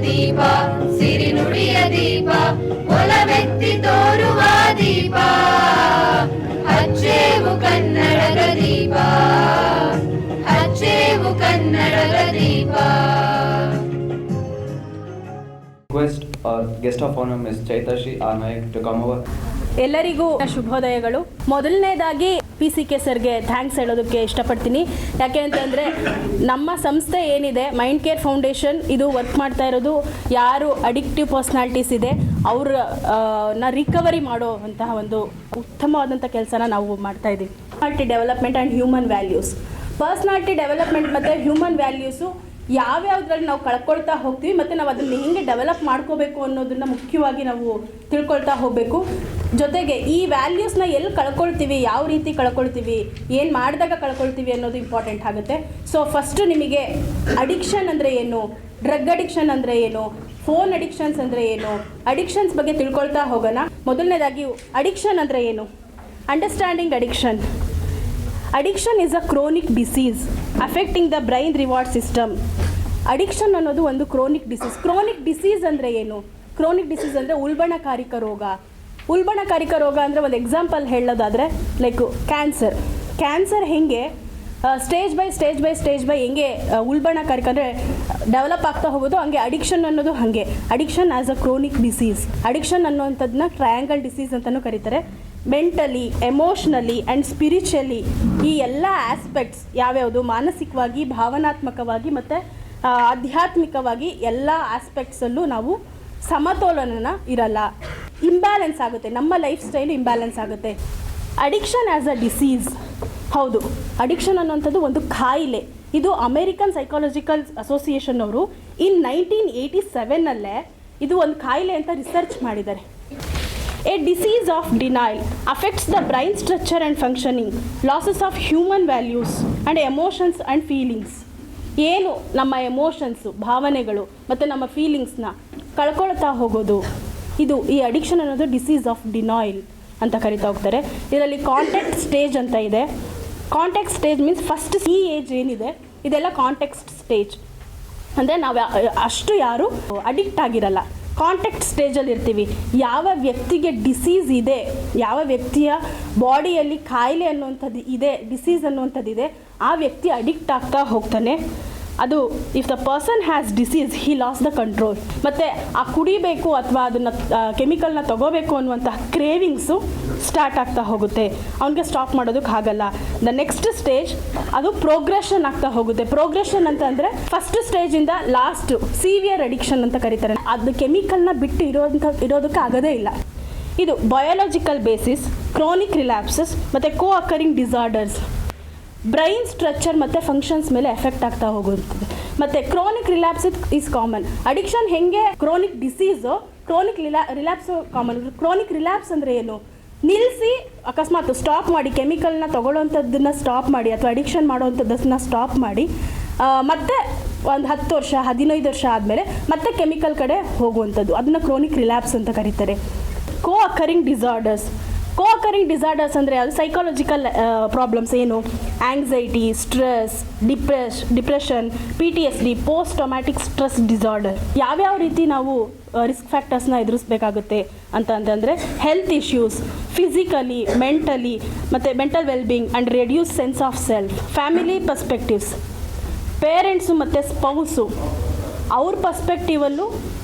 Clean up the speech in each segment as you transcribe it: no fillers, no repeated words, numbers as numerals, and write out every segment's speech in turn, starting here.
ದೀಪ, ಸಿರಿನುಡಿಯ ದೀಪ, ಒಲವೆತ್ತಿ ತೋರುವ ದೀಪ, ಹಚ್ಚೇವು ಕನ್ನಡದ ದೀಪ, ಹಚ್ಚೇವು ಕನ್ನಡದ ದೀಪ. Request our guest of honor Ms. Chaitashi R. Nayak to come over. ಎಲ್ಲರಿಗೂ ಶುಭೋದಯಗಳು. ಮೊದಲನೇದಾಗಿ PCK ಸರ್ಗೆ ಥ್ಯಾಂಕ್ಸ್ ಹೇಳೋದಕ್ಕೆ ಇಷ್ಟಪಡ್ತೀನಿ. ಯಾಕೆ ಅಂತಂದರೆ ನಮ್ಮ ಸಂಸ್ಥೆ ಏನಿದೆ ಮೈಂಡ್ ಕೇರ್ ಫೌಂಡೇಶನ್, ಇದು ವರ್ಕ್ ಮಾಡ್ತಾ ಇರೋದು ಯಾರು ಅಡಿಕ್ಟಿವ್ ಪರ್ಸ್ನಾಲಿಟೀಸ್ ಇದೆ ಅವ್ರನ್ನ ರಿಕವರಿ ಮಾಡುವಂತಹ ಒಂದು ಉತ್ತಮವಾದಂಥ ಕೆಲಸನ ನಾವು ಮಾಡ್ತಾ ಇದ್ದೀವಿ. Personality development and human values. Personality development ಮತ್ತು ಹ್ಯೂಮನ್ ವ್ಯಾಲ್ಯೂಸು ಯಾವ್ಯಾವುದ್ರಲ್ಲಿ ನಾವು ಕಳ್ಕೊಳ್ತಾ ಹೋಗ್ತೀವಿ ಮತ್ತು ನಾವು ಅದನ್ನು ಹೇಗೆ ಡೆವಲಪ್ ಮಾಡ್ಕೋಬೇಕು ಅನ್ನೋದನ್ನು ಮುಖ್ಯವಾಗಿ ನಾವು ತಿಳ್ಕೊಳ್ತಾ ಹೋಗಬೇಕು. ಜೊತೆಗೆ ಈ ವ್ಯಾಲ್ಯೂಸ್ನ ಎಲ್ಲಿ ಕಳ್ಕೊಳ್ತೀವಿ, ಯಾವ ರೀತಿ ಕಳ್ಕೊಳ್ತೀವಿ, ಏನು ಮಾಡಿದಾಗ ಕಳ್ಕೊಳ್ತೀವಿ ಅನ್ನೋದು ಇಂಪಾರ್ಟೆಂಟ್ ಆಗುತ್ತೆ. ಸೊ ಫಸ್ಟು ನಿಮಗೆ ಅಡಿಕ್ಷನ್ ಅಂದರೆ ಏನು, ಡ್ರಗ್ ಅಡಿಕ್ಷನ್ ಅಂದರೆ ಏನು, ಫೋನ್ ಅಡಿಕ್ಷನ್ಸ್ ಅಂದರೆ ಏನು, ಅಡಿಕ್ಷನ್ಸ್ ಬಗ್ಗೆ ತಿಳ್ಕೊಳ್ತಾ ಹೋಗೋಣ. ಮೊದಲನೇದಾಗಿ ಅಡಿಕ್ಷನ್ ಅಂದರೆ ಏನು? Understanding addiction. Addiction is a chronic disease affecting the brain reward system. Addiction ಅನ್ನೋದು ಒಂದು ಕ್ರೋನಿಕ್ ಡಿಸೀಸ್. ಕ್ರೋನಿಕ್ ಡಿಸೀಸ್ ಅಂದರೆ ಏನು? ಕ್ರೋನಿಕ್ ಡಿಸೀಸ್ ಅಂದರೆ ಉಲ್ಬಣಕಾರಿಕ ರೋಗ. ಉಲ್ಬಣಕಾರಿಕ ರೋಗ ಅಂದರೆ ಒಂದು ಎಕ್ಸಾಂಪಲ್ ಹೇಳೋದಾದರೆ ಲೈಕ್ ಕ್ಯಾನ್ಸರ್ ಹೆಂಗೆ ಸ್ಟೇಜ್ ಬೈ ಹೆಂಗೆ ಉಲ್ಬಣಕಾರಿಕ ಅಂದರೆ ಡೆವಲಪ್ ಆಗ್ತಾ ಹೋಗೋದು, ಹಂಗೆ ಅಡಿಕ್ಷನ್ ಅನ್ನೋದು ಹಾಗೆ. Addiction as a chronic disease. Addiction ಅನ್ನೋವಂಥದ್ದನ್ನ ಟ್ರಯಾಂಗಲ್ ಡಿಸೀಸ್ ಅಂತಲೂ ಕರೀತಾರೆ. ಮೆಂಟಲಿ, ಎಮೋಷ್ನಲಿ ಆ್ಯಂಡ್ ಸ್ಪಿರಿಚುವಲಿ ಈ ಎಲ್ಲ ಆಸ್ಪೆಕ್ಟ್ಸ್ ಯಾವ್ಯಾವುದು, ಮಾನಸಿಕವಾಗಿ, ಭಾವನಾತ್ಮಕವಾಗಿ ಮತ್ತು ಆಧ್ಯಾತ್ಮಿಕವಾಗಿ ಎಲ್ಲ ಆಸ್ಪೆಕ್ಟ್ಸಲ್ಲೂ ನಾವು ಸಮತೋಲನ ಇರಲ್ಲ, ಇಂಬ್ಯಾಲೆನ್ಸ್ ಆಗುತ್ತೆ, ನಮ್ಮ ಲೈಫ್ ಸ್ಟೈಲು ಇಂಬ್ಯಾಲೆನ್ಸ್ ಆಗುತ್ತೆ. ಅಡಿಕ್ಷನ್ ಆ್ಯಸ್ ಅ ಡಿಸೀಸ್. ಹೌದು, ಅಡಿಕ್ಷನ್ ಅನ್ನೋಂಥದ್ದು ಒಂದು ಕಾಯಿಲೆ. ಇದು ಅಮೇರಿಕನ್ ಸೈಕಾಲಜಿಕಲ್ ಅಸೋಸಿಯೇಷನ್ ಅವರು 1987 ಇದು ಒಂದು ಕಾಯಿಲೆ ಅಂತ ರಿಸರ್ಚ್ ಮಾಡಿದ್ದಾರೆ. A disease of denial affects the brain structure and functioning, losses of human values and emotions and feelings. ಏನು ನಮ್ಮ ಎಮೋಷನ್ಸು, ಭಾವನೆಗಳು ಮತ್ತು ನಮ್ಮ ಫೀಲಿಂಗ್ಸ್ನ ಕಳ್ಕೊಳ್ತಾ ಹೋಗೋದು, ಇದು ಈ ಅಡಿಕ್ಷನ್ ಅನ್ನೋದು ಡಿಸೀಸ್ ಆಫ್ ಡಿನಾಯಿಲ್ ಅಂತ ಕರಿತಾ ಹೋಗ್ತಾರೆ. ಇದರಲ್ಲಿ ಕಾಂಟೆಕ್ಸ್ಟ್ ಸ್ಟೇಜ್ ಅಂತ ಇದೆ. ಕಾಂಟೆಕ್ಸ್ಟ್ ಸ್ಟೇಜ್ ಮೀನ್ಸ್ ಫಸ್ಟ್ ಈ ಏಜ್ ಏನಿದೆ ಇದೆಲ್ಲ ಕಾಂಟೆಕ್ಸ್ಟ್ ಸ್ಟೇಜ್. ಅಂದರೆ ನಾವು ಅಷ್ಟು ಯಾರು ಅಡಿಕ್ಟ್ ಆಗಿರಲ್ಲ, ಕಾಂಟೆಕ್ಟ್ ಸ್ಟೇಜಲ್ಲಿ ಇರ್ತೀವಿ. ಯಾವ ವ್ಯಕ್ತಿಗೆ ಡಿಸೀಸ್ ಇದೆ, ಯಾವ ವ್ಯಕ್ತಿಯ ಬಾಡಿಯಲ್ಲಿ ಕಾಯಿಲೆ ಅನ್ನುವಂಥದ್ದು ಇದೆ, ಡಿಸೀಸ್ ಅನ್ನುವಂಥದ್ದು ಇದೆ, ಆ ವ್ಯಕ್ತಿ ಅಡಿಕ್ಟ್ ಆಗ್ತಾ ಹೋಗ್ತಾನೆ. ಅದು if the person has disease he loss the control. ಮತ್ತು ಆ ಕುಡಿಬೇಕು ಅಥವಾ ಅದನ್ನು ಕೆಮಿಕಲ್ನ ತಗೋಬೇಕು ಅನ್ನುವಂತಹ ಕ್ರೇವಿಂಗ್ಸು ಸ್ಟಾರ್ಟ್ ಆಗ್ತಾ ಹೋಗುತ್ತೆ. ಅವನಿಗೆ ಸ್ಟಾಪ್ ಮಾಡೋದಕ್ಕೆ ಆಗಲ್ಲ. ದ ನೆಕ್ಸ್ಟ್ ಸ್ಟೇಜ್ ಅದು ಪ್ರೋಗ್ರೆಷನ್ ಆಗ್ತಾ ಹೋಗುತ್ತೆ. ಪ್ರೋಗ್ರೆಷನ್ ಅಂತ ಅಂದರೆ ಫಸ್ಟ್ ಸ್ಟೇಜಿಂದ ಲಾಸ್ಟ್ ಸೀವಿಯರ್ ಅಡಿಕ್ಷನ್ ಅಂತ ಕರೀತಾರೆ. ಅದು ಕೆಮಿಕಲ್ನ ಬಿಟ್ಟು ಇರೋದಕ್ಕೆ ಆಗೋದೇ ಇಲ್ಲ. ಇದು ಬಯೋಲಾಜಿಕಲ್ ಬೇಸಿಸ್, ಕ್ರೋನಿಕ್ ರಿಲ್ಯಾಪ್ಸಸ್ ಮತ್ತು co occurring disorders, brain structure ಮತ್ತು ಫಂಕ್ಷನ್ಸ್ ಮೇಲೆ ಎಫೆಕ್ಟ್ ಆಗ್ತಾ ಹೋಗುತ್ತದೆ. ಮತ್ತು chronic relapse is common. Addiction ಹೆಂಗೆ chronic disease, chronic relapse common. Chronic relapse ಅಂದರೆ ಏನು? ನಿಲ್ಲಿಸಿ ಅಕಸ್ಮಾತ್ ಸ್ಟಾಪ್ ಮಾಡಿ, ಕೆಮಿಕಲ್ನ ತೊಗೊಳ್ಳೋವಂಥದ್ದನ್ನು ಸ್ಟಾಪ್ ಮಾಡಿ ಅಥವಾ ಅಡಿಕ್ಷನ್ ಮಾಡೋವಂಥದ್ದನ್ನು ಸ್ಟಾಪ್ ಮಾಡಿ ಮತ್ತೆ ಒಂದು 10 ವರ್ಷ 15 ವರ್ಷ ಆದಮೇಲೆ ಮತ್ತೆ ಕೆಮಿಕಲ್ ಕಡೆ ಹೋಗುವಂಥದ್ದು, ಅದನ್ನು ಕ್ರೋನಿಕ್ ರಿಲ್ಯಾಪ್ಸ್ ಅಂತ ಕರೀತಾರೆ. ಕೋ ಅಕರಿಂಗ್ ಡಿಸಾರ್ಡರ್ಸ್. ಕೋ ಅಕರಿಂಗ್ ಡಿಸಾರ್ಡರ್ಸ್ ಅಂದರೆ ಅದು ಸೈಕಾಲಜಿಕಲ್ ಪ್ರಾಬ್ಲಮ್ಸ್. ಏನು? Anxiety, stress, depression, PTSD, post traumatic stress disorder. ಯಾವ್ಯಾವ ರೀತಿ ನಾವು ರಿಸ್ಕ್ ಫ್ಯಾಕ್ಟರ್ಸ್ನ ಎದುರಿಸಬೇಕಾಗುತ್ತೆ ಅಂತಂದರೆ ಹೆಲ್ತ್ ಇಶ್ಯೂಸ್, ಫಿಸಿಕಲಿ, ಮೆಂಟಲಿ ಮತ್ತು mental wellbeing and reduce sense of self, family perspectives, parents ಮತ್ತು ಸ್ಪೌಸು ಅವ್ರ ಪರ್ಸ್ಪೆಕ್ಟಿವಲ್ಲೂ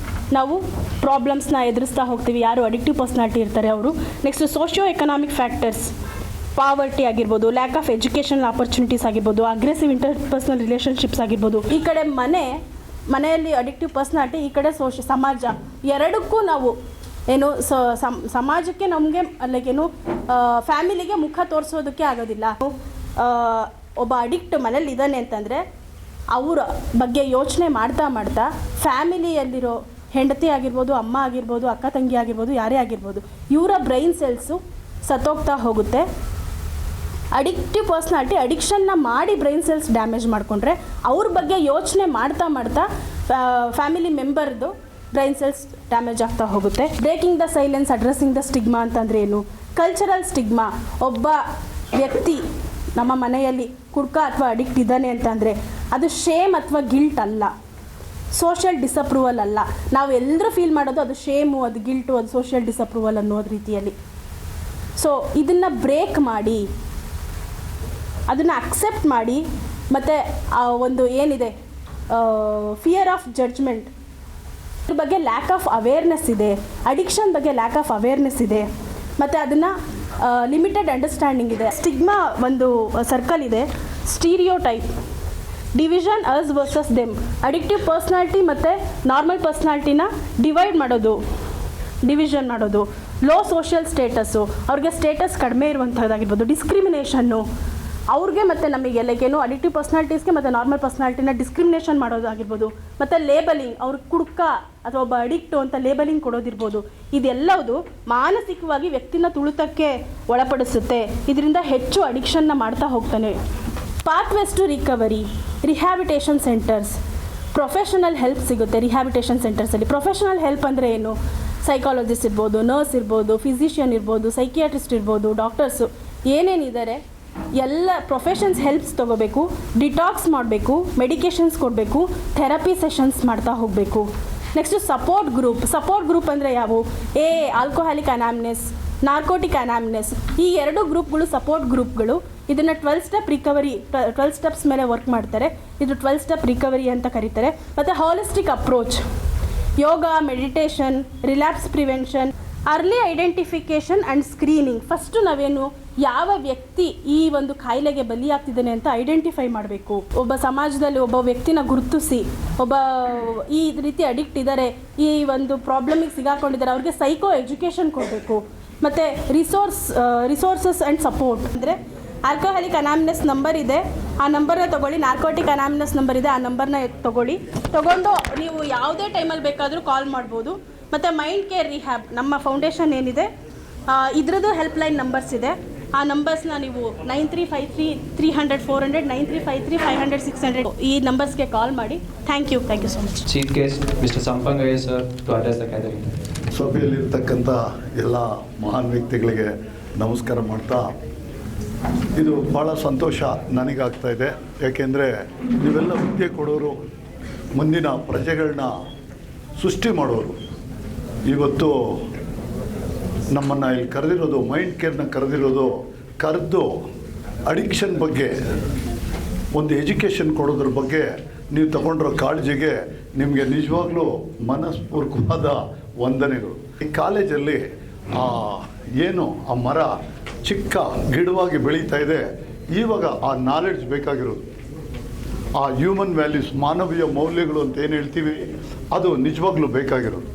ನಾವು ಪ್ರಾಬ್ಲಮ್ಸ್ನ ಎದುರಿಸ್ತಾ ಹೋಗ್ತೀವಿ, ಯಾರು ಅಡಿಕ್ಟಿವ್ ಪರ್ಸ್ನಾಲಿಟಿ ಇರ್ತಾರೆ ಅವರು. Next socio economic factors, poverty ಆಗಿರ್ಬೋದು, ಲ್ಯಾಕ್ ಆಫ್ ಎಜುಕೇಷನಲ್ ಆಪರ್ಚುನಿಟೀಸ್ ಆಗಿರ್ಬೋದು, ಅಗ್ರೆಸಿವ್ ಇಂಟರ್ಪರ್ಸನಲ್ ರಿಲೇಷನ್ಶಿಪ್ಸ್ ಆಗಿರ್ಬೋದು. ಈ ಕಡೆ ಮನೆಯಲ್ಲಿ ಅಡಿಕ್ಟಿವ್ ಪರ್ಸ್ನಾಲಿಟಿ, ಈ ಕಡೆ ಸಮಾಜ, ಎರಡಕ್ಕೂ ನಾವು ಏನು ಸಮಾಜಕ್ಕೆ ನಮಗೆ ಲೈಕ್ ಫ್ಯಾಮಿಲಿಗೆ ಮುಖ ತೋರಿಸೋದಕ್ಕೆ ಆಗೋದಿಲ್ಲ. ಒಬ್ಬ ಅಡಿಕ್ಟ್ ಮನೇಲಿ ಇದ್ದಾನೆ ಅಂತಂದರೆ ಅವರ ಬಗ್ಗೆ ಯೋಚನೆ ಮಾಡ್ತಾ ಫ್ಯಾಮಿಲಿಯಲ್ಲಿರೋ ಹೆಂಡತಿ ಆಗಿರ್ಬೋದು, ಅಮ್ಮ ಆಗಿರ್ಬೋದು, ಅಕ್ಕ ತಂಗಿ ಆಗಿರ್ಬೋದು, ಯಾರೇ ಆಗಿರ್ಬೋದು, ಇವರ ಬ್ರೈನ್ ಸೆಲ್ಸು ಸತ್ತೋಗ್ತಾ ಹೋಗುತ್ತೆ. ಅಡಿಕ್ಟಿವ್ ಪರ್ಸ್ನಾಲಿಟಿ ಅಡಿಕ್ಷನ್ನ ಮಾಡಿ ಬ್ರೈನ್ ಸೆಲ್ಸ್ ಡ್ಯಾಮೇಜ್ ಮಾಡಿಕೊಂಡ್ರೆ ಅವ್ರ ಬಗ್ಗೆ ಯೋಚನೆ ಮಾಡ್ತಾ ಫ್ಯಾಮಿಲಿ ಮೆಂಬರ್ದು ಬ್ರೈನ್ ಸೆಲ್ಸ್ ಡ್ಯಾಮೇಜ್ ಆಗ್ತಾ ಹೋಗುತ್ತೆ. Breaking the silence, addressing the stigma ಅಂತಂದರೆ ಏನು? Cultural stigma. ಒಬ್ಬ ವ್ಯಕ್ತಿ ನಮ್ಮ ಮನೆಯಲ್ಲಿ ಕುಡ್ಕ ಅಥವಾ ಅಡಿಕ್ಟ್ ಇದ್ದಾನೆ ಅಂತಂದರೆ ಅದು ಶೇಮ್ ಅಥವಾ ಗಿಲ್ಟ್ ಅಲ್ಲ. ಸೋಷಿಯಲ್ ಡಿಸಪ್ರೂವಲ್ ಅಲ್ಲ. ನಾವು ಎಲ್ಲರೂ ಫೀಲ್ ಮಾಡೋದು ಅದು ಶೇಮು, ಅದು ಗಿಲ್ಟು, ಅದು ಸೋಷಿಯಲ್ ಡಿಸಪ್ರೂವಲ್ ಅನ್ನೋದು ರೀತಿಯಲ್ಲಿ. ಸೊ ಇದನ್ನು ಬ್ರೇಕ್ ಮಾಡಿ, ಅದನ್ನು ಅಕ್ಸೆಪ್ಟ್ ಮಾಡಿ, ಮತ್ತು ಆ ಒಂದು ಏನಿದೆ ಫಿಯರ್ ಆಫ್ ಜಡ್ಜ್ಮೆಂಟ್ ಇದ್ರ ಬಗ್ಗೆ ಲ್ಯಾಕ್ ಆಫ್ ಅವೇರ್ನೆಸ್ ಇದೆ, ಅಡಿಕ್ಷನ್ ಬಗ್ಗೆ ಲ್ಯಾಕ್ ಆಫ್ ಅವೇರ್ನೆಸ್ ಇದೆ, ಮತ್ತು ಅದನ್ನು ಲಿಮಿಟೆಡ್ ಅಂಡರ್ಸ್ಟ್ಯಾಂಡಿಂಗ್ ಇದೆ. ಸ್ಟಿಗ್ಮಾ ಒಂದು ಸರ್ಕಲ್ ಇದೆ, stereotype, division us versus them, addictive personality ಮತ್ತು ನಾರ್ಮಲ್ ಪರ್ಸ್ನಾಲಿಟಿನ ಡಿವಿಷನ್ ಮಾಡೋದು, ಲೋ ಸೋಷಿಯಲ್ ಸ್ಟೇಟಸ್ಸು, ಅವ್ರಿಗೆ ಸ್ಟೇಟಸ್ ಕಡಿಮೆ ಇರುವಂಥದ್ದಾಗಿರ್ಬೋದು, ಡಿಸ್ಕ್ರಿಮಿನೇಷನ್ನು ಅವ್ರಿಗೆ ಮತ್ತು ನಮಗೆ ಲೈಕೇನು ಅಡಿಕ್ಟಿವ್ ಪರ್ಸ್ನಾಲಿಟೀಸ್ಗೆ ಮತ್ತು ನಾರ್ಮಲ್ ಪರ್ಸ್ನಾಲಿಟಿನ ಡಿಸ್ಕ್ರಿಮಿನೇಷನ್ ಮಾಡೋದಾಗಿರ್ಬೋದು, ಮತ್ತು ಲೇಬಲಿಂಗ್, ಅವ್ರಿಗೆ ಕುಡ್ಕ ಅಥವಾ ಒಬ್ಬ ಅಡಿಕ್ಟು ಅಂತ ಲೇಬಲಿಂಗ್ ಕೊಡೋದಿರ್ಬೋದು. ಇದೆಲ್ಲವುದು ಮಾನಸಿಕವಾಗಿ ವ್ಯಕ್ತಿನ ತುಳಿತಕ್ಕೆ ಒಳಪಡಿಸುತ್ತೆ. ಇದರಿಂದ ಹೆಚ್ಚು ಅಡಿಕ್ಷನ್ನ ಮಾಡ್ತಾ ಹೋಗ್ತಾನೆ. Pathways to recovery, rehabilitation centres, professional help ಸಿಗುತ್ತೆ ರಿಹ್ಯಾಬಿಟೇಷನ್ ಸೆಂಟರ್ಸಲ್ಲಿ. ಪ್ರೊಫೆಷನಲ್ ಹೆಲ್ಪ್ ಅಂದರೆ ಏನು? ಸೈಕಾಲಜಿಸ್ಟ್ ಇರ್ಬೋದು, ನರ್ಸ್ ಇರ್ಬೋದು, ಫಿಸಿಷಿಯನ್ ಇರ್ಬೋದು, ಸೈಕಿಯಾಟ್ರಿಸ್ಟ್ ಇರ್ಬೋದು, ಡಾಕ್ಟರ್ಸು, ಏನೇನಿದ್ದಾರೆ ಎಲ್ಲ ಪ್ರೊಫೆಷನ್ಸ್ ಹೆಲ್ಪ್ಸ್ ತೊಗೋಬೇಕು, ಡಿಟಾಕ್ಸ್ ಮಾಡಬೇಕು, ಮೆಡಿಕೇಷನ್ಸ್ ಕೊಡಬೇಕು, ಥೆರಪಿ ಸೆಷನ್ಸ್ ಮಾಡ್ತಾ ಹೋಗಬೇಕು. ನೆಕ್ಸ್ಟು ಸಪೋರ್ಟ್ ಗ್ರೂಪ್ ಅಂದರೆ ಯಾವುವು? ಆಲ್ಕೋಹಾಲಿಕ್ ಅನಾಮ್ನೆಸ್, ನಾರ್ಕೋಟಿಕ್ ಅನಾಮ್ನೆಸ್, ಈ 2 ಗ್ರೂಪ್ಗಳು ಸಪೋರ್ಟ್ ಗ್ರೂಪ್ಗಳು. ಇದನ್ನು 12 ಸ್ಟೆಪ್ ರಿಕವರಿ, 12 ಸ್ಟೆಪ್ಸ್ ಮೇಲೆ ವರ್ಕ್ ಮಾಡ್ತಾರೆ. ಇದು 12 ಸ್ಟೆಪ್ ರಿಕವರಿ ಅಂತ ಕರೀತಾರೆ. ಮತ್ತು holistic approach, yoga, meditation, relapse prevention, early identification and screening. First ನಾವೇನು ಯಾವ ವ್ಯಕ್ತಿ ಈ ಒಂದು ಕಾಯಿಲೆಗೆ ಬಲಿಯಾಗ್ತಿದ್ದಾನೆ ಅಂತ ಐಡೆಂಟಿಫೈ ಮಾಡಬೇಕು. ಒಬ್ಬ ಸಮಾಜದಲ್ಲಿ ಒಬ್ಬ ವ್ಯಕ್ತಿನ ಗುರುತಿಸಿ, ಒಬ್ಬ ಈ ರೀತಿ ಅಡಿಕ್ಟ್ ಇದ್ದಾರೆ, ಈ ಒಂದು ಪ್ರಾಬ್ಲಮಿಗೆ ಸಿಗಾಕೊಂಡಿದ್ದಾರೆ, ಅವ್ರಿಗೆ ಸೈಕೋ ಎಜುಕೇಷನ್ ಕೊಡಬೇಕು. ಮತ್ತು ರಿಸೋರ್ಸಸ್ ಆ್ಯಂಡ್ ಸಪೋರ್ಟ್ ಅಂದರೆ ಆಲ್ಕೋಹಾಲಿಕ್ ಅನಾಮ್ನೆಸ್ ನಂಬರ್ ಇದೆ, ಆ ನಂಬರ್ನ ತೊಗೊಳ್ಳಿ. ನಾರ್ಕೋಟಿಕ್ ಅನಾಮ್ನೆಸ್ ನಂಬರ್ ಇದೆ, ಆ ನಂಬರ್ನ ತೊಗೊಂಡು ನೀವು ಯಾವುದೇ ಟೈಮಲ್ಲಿ ಬೇಕಾದರೂ ಕಾಲ್ ಮಾಡ್ಬೋದು. ಮತ್ತು ಮೈಂಡ್ ಕೇರ್ ರಿಹ್ಯಾಬ್, ನಮ್ಮ ಫೌಂಡೇಶನ್ ಏನಿದೆ ಇದ್ರದ್ದು ಹೆಲ್ಪ್ಲೈನ್ ನಂಬರ್ಸ್ ಇದೆ. ಆ ನಂಬರ್ಸ್ನ ನೀವು 9353 300 400, 9353 500 600 ಈ ನಂಬರ್ಸ್ಗೆ ಕಾಲ್ ಮಾಡಿ. Thank you so much. Chief guest mister Sampangayya sir to address the gathering. ಸಭೆಯಲ್ಲಿರ್ತಕ್ಕಂಥ ಎಲ್ಲ ಮಹಾನ್ ವ್ಯಕ್ತಿಗಳಿಗೆ ನಮಸ್ಕಾರ ಮಾಡ್ತಾ, ಇದು ಭಾಳ ಸಂತೋಷ ನನಗಾಗ್ತಾ ಇದೆ. ಯಾಕೆಂದರೆ ನೀವೆಲ್ಲ ವಿದ್ಯೆ ಕೊಡೋರು, ಮುಂದಿನ ಪ್ರಜೆಗಳನ್ನ ಸೃಷ್ಟಿ ಮಾಡೋರು. ಇವತ್ತು ನಮ್ಮನ್ನು ಇಲ್ಲಿ ಕರೆದಿರೋದು, ಮೈಂಡ್ ಕೇರ್ನ ಕರೆದು ಅಡಿಕ್ಷನ್ ಬಗ್ಗೆ ಒಂದು ಎಜುಕೇಷನ್ ಕೊಡೋದ್ರ ಬಗ್ಗೆ ನೀವು ತಗೊಂಡಿರೋ ಕಾಳಜಿಗೆ ನಿಮಗೆ ನಿಜವಾಗ್ಲೂ ಮನಸ್ಪೂರ್ವಕವಾದ ವಂದನೆಗಳು. ಈ ಕಾಲೇಜಲ್ಲಿ ಏನು ಆ ಮರ ಚಿಕ್ಕ ಗಿಡವಾಗಿ ಬೆಳೀತಾ ಇದೆ, ಇವಾಗ ಆ ನಾಲೆಡ್ಜ್ ಬೇಕಾಗಿರೋದು, ಆ ಹ್ಯೂಮನ್ ವ್ಯಾಲ್ಯೂಸ್, ಮಾನವೀಯ ಮೌಲ್ಯಗಳು ಅಂತ ಏನು ಹೇಳ್ತೀವಿ, ಅದು ನಿಜವಾಗ್ಲೂ ಬೇಕಾಗಿರೋದು.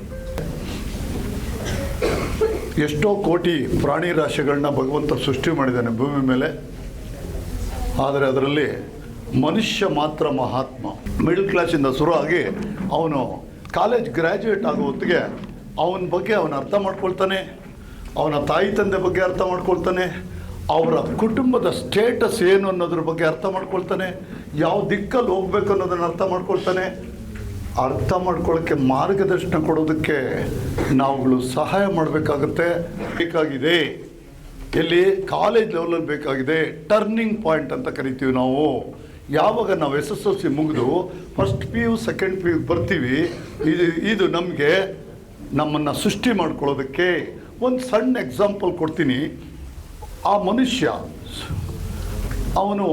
ಎಷ್ಟೋ ಕೋಟಿ ಪ್ರಾಣಿ ರಾಶಿಗಳನ್ನ ಭಗವಂತ ಸೃಷ್ಟಿ ಮಾಡಿದ್ದಾನೆ ಭೂಮಿ ಮೇಲೆ, ಆದರೆ ಅದರಲ್ಲಿ ಮನುಷ್ಯ ಮಾತ್ರ ಮಹಾತ್ಮ. ಮಿಡಲ್ ಕ್ಲಾಸಿಂದ ಶುರು ಆಗಿ ಅವನು ಕಾಲೇಜ್ ಗ್ರ್ಯಾಜುಯೇಟ್ ಆಗೋ ಹೊತ್ತಿಗೆ ಅವನ ಬಗ್ಗೆ ಅವನು ಅರ್ಥ ಮಾಡ್ಕೊಳ್ತಾನೆ, ಅವನ ತಾಯಿ ತಂದೆ ಬಗ್ಗೆ ಅರ್ಥ ಮಾಡ್ಕೊಳ್ತಾನೆ, ಅವರ ಕುಟುಂಬದ ಸ್ಟೇಟಸ್ ಏನು ಅನ್ನೋದ್ರ ಬಗ್ಗೆ ಅರ್ಥ ಮಾಡ್ಕೊಳ್ತಾನೆ, ಯಾವ ದಿಕ್ಕಲ್ಲಿ ಹೋಗ್ಬೇಕು ಅನ್ನೋದನ್ನು ಅರ್ಥ ಮಾಡ್ಕೊಳ್ತಾನೆ. ಅರ್ಥ ಮಾಡ್ಕೊಳ್ಳೋಕ್ಕೆ ಮಾರ್ಗದರ್ಶನ ಕೊಡೋದಕ್ಕೆ ನಾವುಗಳು ಸಹಾಯ ಮಾಡಬೇಕಾಗುತ್ತೆ. ಬೇಕಾಗಿದೆ ಇಲ್ಲಿ ಕಾಲೇಜ್ ಲೆವೆಲಲ್ಲಿ ಬೇಕಾಗಿದೆ. ಟರ್ನಿಂಗ್ ಪಾಯಿಂಟ್ ಅಂತ ಕರಿತೀವಿ ನಾವು. ಯಾವಾಗ ನಾವು SSLC ಮುಗಿದು ಫಸ್ಟ್ PU ಸೆಕೆಂಡ್ PU ಬರ್ತೀವಿ, ಇದು ನಮಗೆ ನಮ್ಮನ್ನು ಸೃಷ್ಟಿ ಮಾಡ್ಕೊಳ್ಳೋದಕ್ಕೆ. ಒಂದು ಸಣ್ಣ ಎಕ್ಸಾಂಪಲ್ ಕೊಡ್ತೀನಿ. ಆ ಮನುಷ್ಯ ಅವನು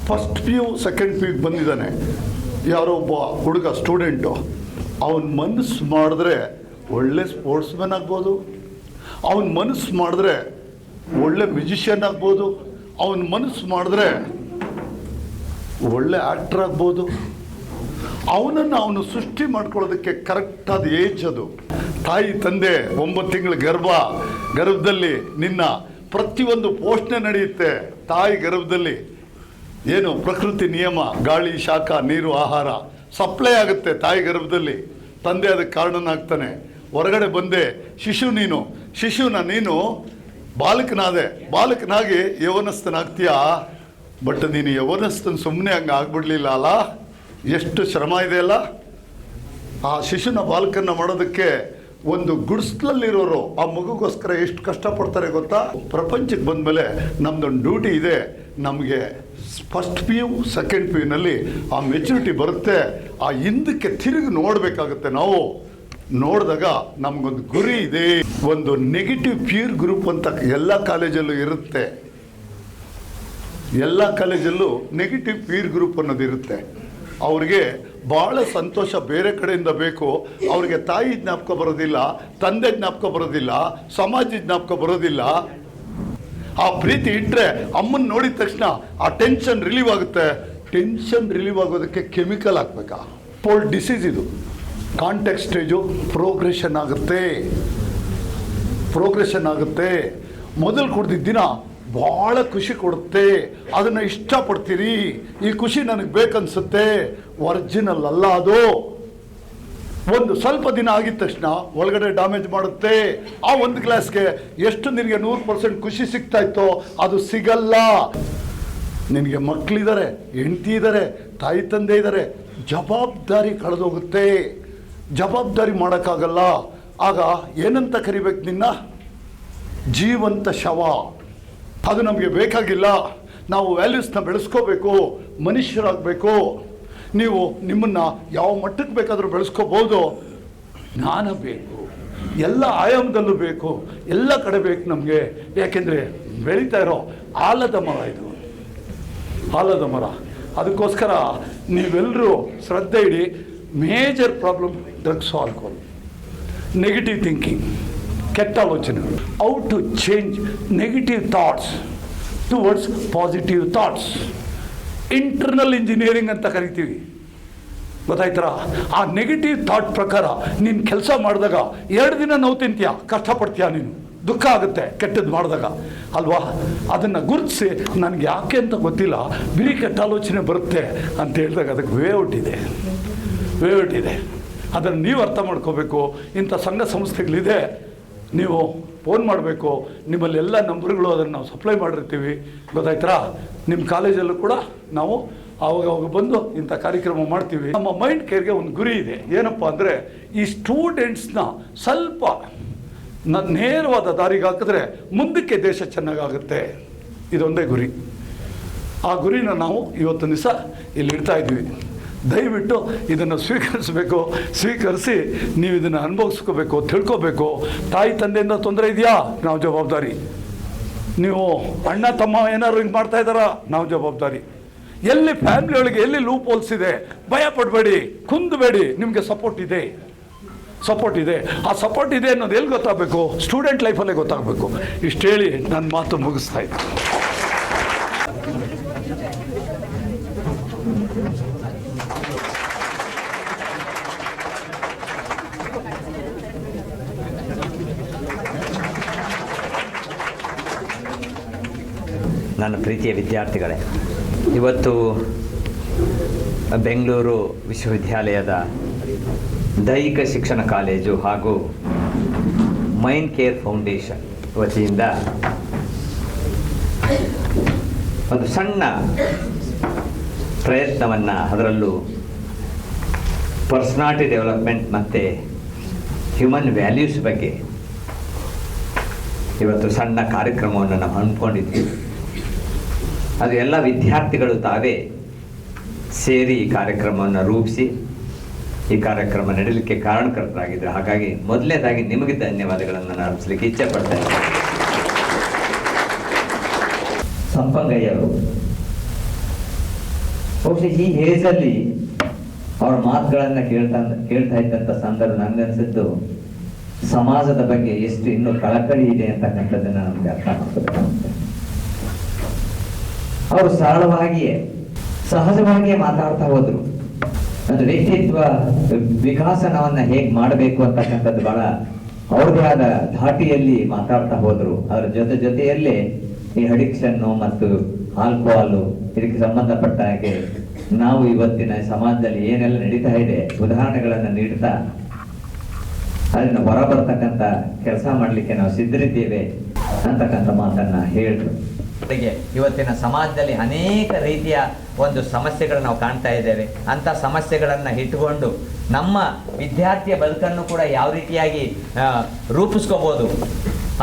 ಫಸ್ಟ್ PU ಸೆಕೆಂಡ್ PU ಬಂದಿದ್ದಾನೆ, ಯಾರೋ ಒಬ್ಬ ಹುಡುಗ ಸ್ಟೂಡೆಂಟು. ಅವನ ಮನಸ್ಸು ಮಾಡಿದ್ರೆ ಒಳ್ಳೆ ಸ್ಪೋರ್ಟ್ಸ್ಮನ್ ಆಗ್ಬೋದು, ಅವನ ಮನಸ್ಸು ಮಾಡಿದ್ರೆ ಒಳ್ಳೆ ಮ್ಯೂಸಿಷಿಯನ್ ಆಗ್ಬೋದು, ಅವನ ಮನಸ್ಸು ಮಾಡಿದ್ರೆ ಒಳ್ಳೆ ಆ್ಯಕ್ಟ್ರ್ ಆಗ್ಬೋದು. ಅವನನ್ನು ಅವನು ಸೃಷ್ಟಿ ಮಾಡ್ಕೊಳ್ಳೋದಕ್ಕೆ ಕರೆಕ್ಟಾದ ಏಜ್ ಅದು. ತಾಯಿ ತಂದೆ 9 ತಿಂಗಳ ಗರ್ಭದಲ್ಲಿ ನಿನ್ನ ಪ್ರತಿಯೊಂದು ಪೋಷಣೆ ನಡೆಯುತ್ತೆ. ತಾಯಿ ಗರ್ಭದಲ್ಲಿ ಏನು ಪ್ರಕೃತಿ ನಿಯಮ, ಗಾಳಿ, ಶಾಖ, ನೀರು, ಆಹಾರ ಸಪ್ಲೈ ಆಗುತ್ತೆ ತಾಯಿ ಗರ್ಭದಲ್ಲಿ. ತಂದೆ ಅದಕ್ಕೆ ಕಾರಣನಾಗ್ತಾನೆ. ಹೊರಗಡೆ ಬಂದೆ ಶಿಶುನ ನೀನು ಬಾಲಕನಾಗಿ ಯೌವನಸ್ಥನಾಗ್ತೀಯಾ. ಬಟ್ ನೀನು ಯೌವನಸ್ಥನ ಸುಮ್ಮನೆ ಹಂಗೆ ಆಗ್ಬಿಡ್ಲಿಲ್ಲ ಅಲ್ಲ, ಎಷ್ಟು ಶ್ರಮ ಇದೆ ಅಲ್ಲ. ಆ ಶಿಶುನ ಬಾಲಕನ್ನ ಮಾಡೋದಕ್ಕೆ ಒಂದು ಗುಡಿಸ್ಲಲ್ಲಿರೋರು ಆ ಮಗುಗೋಸ್ಕರ ಎಷ್ಟು ಕಷ್ಟಪಡ್ತಾರೆ ಗೊತ್ತಾ. ಪ್ರಪಂಚಕ್ಕೆ ಬಂದಮೇಲೆ ನಮ್ದೊಂದು ಡ್ಯೂಟಿ ಇದೆ, ನಮಗೆ first P U second P ಯುನಲ್ಲಿ ಆ ಮೆಚುರಿಟಿ ಬರುತ್ತೆ. ಆ ಹಿಂದಕ್ಕೆ ತಿರುಗಿ ನೋಡಬೇಕಾಗುತ್ತೆ. ನಾವು ನೋಡಿದಾಗ ನಮಗೊಂದು ಗುರಿ ಇದೆ. ಒಂದು ನೆಗೆಟಿವ್ ಪೀರ್ ಗ್ರೂಪ್ ಅಂತ ಎಲ್ಲ ಕಾಲೇಜಲ್ಲೂ ಇರುತ್ತೆ. ಎಲ್ಲ ಕಾಲೇಜಲ್ಲೂ ನೆಗೆಟಿವ್ ಪೀರ್ ಗ್ರೂಪ್ ಅನ್ನೋದು ಇರುತ್ತೆ. ಅವ್ರಿಗೆ ಭಾಳ ಸಂತೋಷ ಬೇರೆ ಕಡೆಯಿಂದ ಬೇಕು. ಅವ್ರಿಗೆ ತಾಯಿ ಜ್ಞಾಪಕ ಬರೋದಿಲ್ಲ, ತಂದೆ ಜ್ಞಾಪಕ ಬರೋದಿಲ್ಲ, ಸಮಾಜ ಜ್ಞಾಪಕ ಬರೋದಿಲ್ಲ. ಆ ಪ್ರೀತಿ ಇಟ್ಟರೆ ಅಮ್ಮನ ನೋಡಿದ ತಕ್ಷಣ ಆ ಟೆನ್ಷನ್ ರಿಲೀವ್ ಆಗುತ್ತೆ. ಟೆನ್ಷನ್ ರಿಲೀವ್ ಆಗೋದಕ್ಕೆ ಕೆಮಿಕಲ್ ಹಾಕ್ಬೇಕಾ? ಡಿಸೀಸ್ ಇದು. ಕಾಂಟ್ಯಾಕ್ಟ್ ಸ್ಟೇಜು ಪ್ರೋಗ್ರೆಷನ್ ಆಗುತ್ತೆ. ಮೊದಲು ಕುಡ್ದಿದ್ದ ದಿನ ಭಾಳ ಖುಷಿ ಕೊಡುತ್ತೆ, ಅದನ್ನು ಇಷ್ಟಪಡ್ತೀರಿ. ಈ ಖುಷಿ ನನಗೆ ಬೇಕನ್ಸುತ್ತೆ. ಒರಿಜಿನಲ್ ಅಲ್ಲ ಅದು. ಒಂದು ಸ್ವಲ್ಪ ದಿನ ಆಗಿದ ತಕ್ಷಣ ಒಳಗಡೆ ಡ್ಯಾಮೇಜ್ ಮಾಡುತ್ತೆ. ಆ ಒಂದು ಗ್ಲಾಸ್ಗೆ ಎಷ್ಟು ನಿನಗೆ 100% ಖುಷಿ ಸಿಗ್ತಾ ಇತ್ತೋ ಅದು ಸಿಗಲ್ಲ. ನಿನಗೆ ಮಕ್ಕಳಿದ್ದಾರೆ, ಹೆಂಡತಿ ಇದ್ದಾರೆ, ತಾಯಿ ತಂದೆ ಇದ್ದಾರೆ, ಜವಾಬ್ದಾರಿ ಕಳೆದೋಗುತ್ತೆ. ಜವಾಬ್ದಾರಿ ಮಾಡೋಕ್ಕಾಗಲ್ಲ. ಆಗ ಏನಂತ ಕರಿಬೇಕು ನಿನ್ನ? ಜೀವಂತ ಶವ. ಅದು ನಮಗೆ ಬೇಕಾಗಿಲ್ಲ. ನಾವು ವ್ಯಾಲ್ಯೂಸ್ನ ಬೆಳೆಸ್ಕೋಬೇಕು, ಮನುಷ್ಯರಾಗಬೇಕು. ನೀವು ನಿಮ್ಮನ್ನು ಯಾವ ಮಟ್ಟಕ್ಕೆ ಬೇಕಾದರೂ ಬೆಳೆಸ್ಕೋಬೋದು. ಜ್ಞಾನ ಬೇಕು, ಎಲ್ಲ ಆಯಾಮದಲ್ಲೂ ಬೇಕು, ಎಲ್ಲ ಕಡೆ ಬೇಕು ನಮಗೆ. ಯಾಕೆಂದರೆ ಬೆಳೀತಾ ಇರೋ ಆಲದ ಮರ ಇದು, ಆಲದ ಮರ. ಅದಕ್ಕೋಸ್ಕರ ನೀವೆಲ್ಲರೂ ಶ್ರದ್ಧೆ ಇಡಿ. Major problem drugs, alcohol, negative thinking, ಕೆಟ್ಟ ಆಲೋಚನೆಗಳು. How to change negative thoughts towards positive thoughts. Internal engineering ಅಂತ ಕರಿತೀವಿ, ಗೊತ್ತಾಯ್ತರಾ? ಆ ನೆಗೆಟಿವ್ ಥಾಟ್ ಪ್ರಕಾರ ನೀನು ಕೆಲಸ ಮಾಡಿದಾಗ 2 ದಿನ ನೋವು ತಿಂತೀಯ, ಕಷ್ಟಪಡ್ತೀಯ, ನೀನು ದುಃಖ ಆಗುತ್ತೆ ಕೆಟ್ಟದ್ದು ಮಾಡಿದಾಗ ಅಲ್ವಾ? ಅದನ್ನು ಗುರುತಿಸಿ ನನಗೆ ಯಾಕೆ ಅಂತ ಗೊತ್ತಿಲ್ಲ, ಬಿರಿ ಕೆಟ್ಟ ಆಲೋಚನೆ ಬರುತ್ತೆ ಅಂತ ಹೇಳಿದಾಗ ಅದಕ್ಕೆ ವೇಔಟ್ ಇದೆ. ಅದನ್ನು ನೀವು ಅರ್ಥ ಮಾಡ್ಕೋಬೇಕು. ಇಂಥ ಸಂಘ ಸಂಸ್ಥೆಗಳಿದೆ, ನೀವು ಫೋನ್ ಮಾಡಬೇಕು. ನಿಮ್ಮಲ್ಲಿ ಎಲ್ಲ ನಂಬರ್ಗಳು ಅದನ್ನು ನಾವು ಸಪ್ಲೈ ಮಾಡಿರ್ತೀವಿ, ಗೊತ್ತಾಯ್ತಾ? ನಿಮ್ಮ ಕಾಲೇಜಲ್ಲೂ ಕೂಡ ನಾವು ಆವಾಗ ಬಂದು ಇಂಥ ಕಾರ್ಯಕ್ರಮ ಮಾಡ್ತೀವಿ. ನಮ್ಮ ಮೈಂಡ್ ಕೇರ್ಗೆ ಒಂದು ಗುರಿ ಇದೆ. ಏನಪ್ಪ ಅಂದರೆ ಈ ಸ್ಟೂಡೆಂಟ್ಸ್ನ ಸ್ವಲ್ಪ ನೇರವಾದ ದಾರಿಗೆ ಹಾಕಿದ್ರೆ ಮುಂದಕ್ಕೆ ದೇಶ ಚೆನ್ನಾಗಾಗುತ್ತೆ. ಇದೊಂದೇ ಗುರಿ. ಆ ಗುರಿನ ನಾವು ಇವತ್ತು ದಿವಸ ಇಲ್ಲಿ ಇಡ್ತಾ ಇದ್ವಿ. ದಯವಿಟ್ಟು ಇದನ್ನು ಸ್ವೀಕರಿಸಿ ನೀವು ಇದನ್ನು ಅನುಭವಿಸ್ಕೋಬೇಕು, ತಿಳ್ಕೋಬೇಕು. ತಾಯಿ ತಂದೆಯಿಂದ ತೊಂದರೆ ಇದೆಯಾ? ನಾವು ಜವಾಬ್ದಾರಿ. ನೀವು ಅಣ್ಣ ತಮ್ಮ ಏನಾದ್ರು ಹಿಂಗೆ ಮಾಡ್ತಾ ಇದ್ದಾರಾ? ನಾವು ಜವಾಬ್ದಾರಿ. ಎಲ್ಲಿ ಫ್ಯಾಮಿಲಿಯೊಳಗೆ ಎಲ್ಲಿ ಲೂಪ್ ಹೋಲ್ಸ್ ಇದೆ, ಭಯ ಪಡಬೇಡಿ, ಕುಂದಬೇಡಿ. ನಿಮಗೆ ಸಪೋರ್ಟ್ ಇದೆ. ಆ ಸಪೋರ್ಟ್ ಇದೆ ಅನ್ನೋದು ಎಲ್ಲಿ ಗೊತ್ತಾಗಬೇಕು? ಸ್ಟೂಡೆಂಟ್ ಲೈಫಲ್ಲೇ ಗೊತ್ತಾಗಬೇಕು. ಇಷ್ಟು ಹೇಳಿ ನನ್ನ ಮಾತು ಮುಗಿಸ್ತಾ ಇದ್ದೆ. ನನ್ನ ಪ್ರೀತಿಯ ವಿದ್ಯಾರ್ಥಿಗಳೇ, ಇವತ್ತು ಬೆಂಗಳೂರು ವಿಶ್ವವಿದ್ಯಾಲಯದ ದೈಹಿಕ ಶಿಕ್ಷಣ ಕಾಲೇಜು ಹಾಗೂ ಮೈಂಡ್ ಕೇರ್ ಫೌಂಡೇಶನ್ ವತಿಯಿಂದ ಒಂದು ಸಣ್ಣ ಪ್ರಯತ್ನವನ್ನು, ಅದರಲ್ಲೂ ಪರ್ಸನಾಲಿಟಿ ಡೆವಲಪ್ಮೆಂಟ್ ಮತ್ತು ಹ್ಯೂಮನ್ ವ್ಯಾಲ್ಯೂಸ್ ಬಗ್ಗೆ ಇವತ್ತು ಸಣ್ಣ ಕಾರ್ಯಕ್ರಮವನ್ನು ನಾವು ಹಮ್ಮಿಕೊಂಡಿದ್ದೀವಿ. ಅದು ಎಲ್ಲ ವಿದ್ಯಾರ್ಥಿಗಳು ತಾವೇ ಸೇರಿ ಈ ಕಾರ್ಯಕ್ರಮವನ್ನು ರೂಪಿಸಿ ಈ ಕಾರ್ಯಕ್ರಮ ನಡೀಲಿಕ್ಕೆ ಕಾರಣಕರ್ತರಾಗಿದ್ದರು. ಹಾಗಾಗಿ ಮೊದಲನೇದಾಗಿ ನಿಮಗೆ ಧನ್ಯವಾದಗಳನ್ನು ನಾನು ಅರ್ಪಿಸಲಿಕ್ಕೆ ಇಚ್ಛೆ ಪಡ್ತಾ ಇದ್ದೇನೆ. ಸಂಪಂಗಯ್ಯವರು ಬಹುಶಃ ಈ ಏಜಲ್ಲಿ ಅವ್ರ ಮಾತುಗಳನ್ನು ಕೇಳ್ತಾ ಇದ್ದಂಥ ಸಂದರ್ಭ ನನಗನ್ಸಿದ್ದು ಸಮಾಜದ ಬಗ್ಗೆ ಎಷ್ಟು ಇನ್ನೂ ಕಳಕಳಿ ಇದೆ ಅಂತಕ್ಕಂಥದ್ದನ್ನು ನಮಗೆ ಅರ್ಥ ಮಾಡ್ಕೋಬೇಕಾಗುತ್ತೆ. ಅವರು ಸರಳವಾಗಿಯೇ ಸಹಜವಾಗಿಯೇ ಮಾತಾಡ್ತಾ ಹೋದ್ರು. ಒಂದು ವ್ಯಕ್ತಿತ್ವ ವಿಕಾಸನವನ್ನ ಹೇಗೆ ಮಾಡಬೇಕು ಅಂತಕ್ಕಂಥದ್ದು ಬಹಳ ಅವ್ರದೇ ಆದ ಧಾಟಿಯಲ್ಲಿ ಮಾತಾಡ್ತಾ ಹೋದ್ರು. ಅದರ ಜೊತೆಯಲ್ಲೇ ಈ ಅಡಿಕ್ಷನ್ನು ಮತ್ತು ಆಲ್ಕೋಹಾಲು ಇದಕ್ಕೆ ಸಂಬಂಧಪಟ್ಟ ಹಾಗೆ ನಾವು ಇವತ್ತಿನ ಸಮಾಜದಲ್ಲಿ ಏನೆಲ್ಲ ನಡೀತಾ ಇದೆ ಉದಾಹರಣೆಗಳನ್ನು ನೀಡ್ತಾ ಅದನ್ನು ಹೊರಬರ್ತಕ್ಕಂಥ ಕೆಲಸ ಮಾಡಲಿಕ್ಕೆ ನಾವು ಸಿದ್ಧರಿದ್ದೇವೆ ಅಂತಕ್ಕಂಥ ಮಾತನ್ನ ಹೇಳಿದ್ರು. ಇವತ್ತಿನ ಸಮಾಜದಲ್ಲಿ ಅನೇಕ ರೀತಿಯ ಒಂದು ಸಮಸ್ಯೆಗಳು ನಾವು ಕಾಣ್ತಾ ಇದ್ದೇವೆ. ಅಂಥ ಸಮಸ್ಯೆಗಳನ್ನು ಇಟ್ಟುಕೊಂಡು ನಮ್ಮ ವಿದ್ಯಾರ್ಥಿಯ ಬದುಕನ್ನು ಕೂಡ ಯಾವ ರೀತಿಯಾಗಿ ರೂಪಿಸ್ಕೋಬೋದು,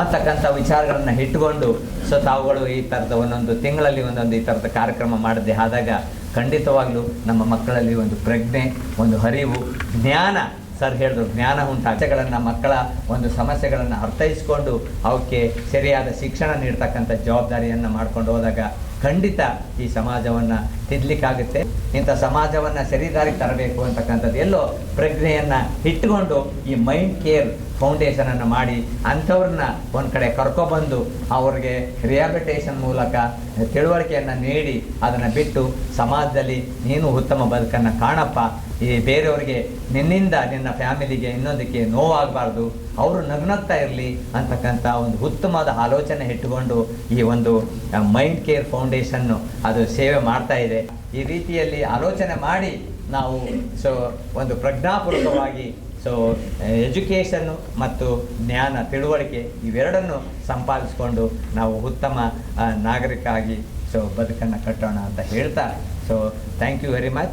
ಅಂತಕ್ಕಂಥ ವಿಚಾರಗಳನ್ನು ಇಟ್ಟುಕೊಂಡು ಸೊ ತಾವುಗಳು ಈ ಥರದ ಒಂದೊಂದು ತಿಂಗಳಲ್ಲಿ ಒಂದೊಂದು ಈ ಥರದ ಕಾರ್ಯಕ್ರಮ ಮಾಡದೆ ಆದಾಗ ಖಂಡಿತವಾಗ್ಲೂ ನಮ್ಮ ಮಕ್ಕಳಲ್ಲಿ ಒಂದು ಪ್ರಜ್ಞೆ, ಒಂದು ಅರಿವು, ಜ್ಞಾನ, ಸರ್ ಹೇಳಿದ್ರು ಜ್ಞಾನ ಉಂಟಾಚೆಗಳನ್ನು ಮಕ್ಕಳ ಒಂದು ಸಮಸ್ಯೆಗಳನ್ನು ಅರ್ಥೈಸ್ಕೊಂಡು ಅವಕ್ಕೆ ಸರಿಯಾದ ಶಿಕ್ಷಣ ನೀಡ್ತಕ್ಕಂಥ ಜವಾಬ್ದಾರಿಯನ್ನು ಮಾಡ್ಕೊಂಡು ಹೋದಾಗ ಖಂಡಿತ ಈ ಸಮಾಜವನ್ನು ತಿದ್ದಲಿಕ್ಕಾಗುತ್ತೆ. ಇಂಥ ಸಮಾಜವನ್ನು ಸರಿದಾರಿಗೆ ತರಬೇಕು ಅಂತಕ್ಕಂಥದ್ದು ಎಲ್ಲೋ ಪ್ರಜ್ಞೆಯನ್ನು ಇಟ್ಟುಕೊಂಡು ಈ ಮೈಂಡ್ ಕೇರ್ ಫೌಂಡೇಶನನ್ನು ಮಾಡಿ ಅಂಥವ್ರನ್ನ ಒಂದು ಕಡೆ ಕರ್ಕೊಬಂದು ಅವ್ರಿಗೆ ರಿಹ್ಯಾಬಿಲಿಟೇಷನ್ ಮೂಲಕ ತಿಳುವಳಿಕೆಯನ್ನು ನೀಡಿ ಅದನ್ನು ಬಿಟ್ಟು ಸಮಾಜದಲ್ಲಿ ನೀನು ಉತ್ತಮ ಬದುಕನ್ನು ಕಾಣಪ್ಪ, ಈ ಬೇರೆಯವರಿಗೆ ನಿನ್ನಿಂದ ನಿನ್ನ ಫ್ಯಾಮಿಲಿಗೆ ಇನ್ನೊಂದಕ್ಕೆ ನೋವಾಗಬಾರ್ದು, ಅವರು ನಗ್ನಗ್ತಾ ಇರಲಿ ಅಂತಕ್ಕಂಥ ಒಂದು ಉತ್ತಮವಾದ ಆಲೋಚನೆ ಇಟ್ಟುಕೊಂಡು ಈ ಒಂದು ಮೈಂಡ್ ಕೇರ್ ಫೌಂಡೇಶನ್ನು ಅದು ಸೇವೆ ಮಾಡ್ತಾ ಇದೆ. ಈ ರೀತಿಯಲ್ಲಿ ಆಲೋಚನೆ ಮಾಡಿ ನಾವು ಸೊ ಒಂದು ಪ್ರಜ್ಞಾಪೂರ್ವಕವಾಗಿ ಸೊ ಎಜುಕೇಷನ್ನು ಮತ್ತು ಜ್ಞಾನ, ತಿಳುವಳಿಕೆ ಇವೆರಡನ್ನು ಸಂಪಾದಿಸಿಕೊಂಡು ನಾವು ಉತ್ತಮ ನಾಗರಿಕ ಆಗಿ ಸೊ ಬದುಕನ್ನು ಕಟ್ಟೋಣ ಅಂತ ಹೇಳ್ತಾ so thank you very much.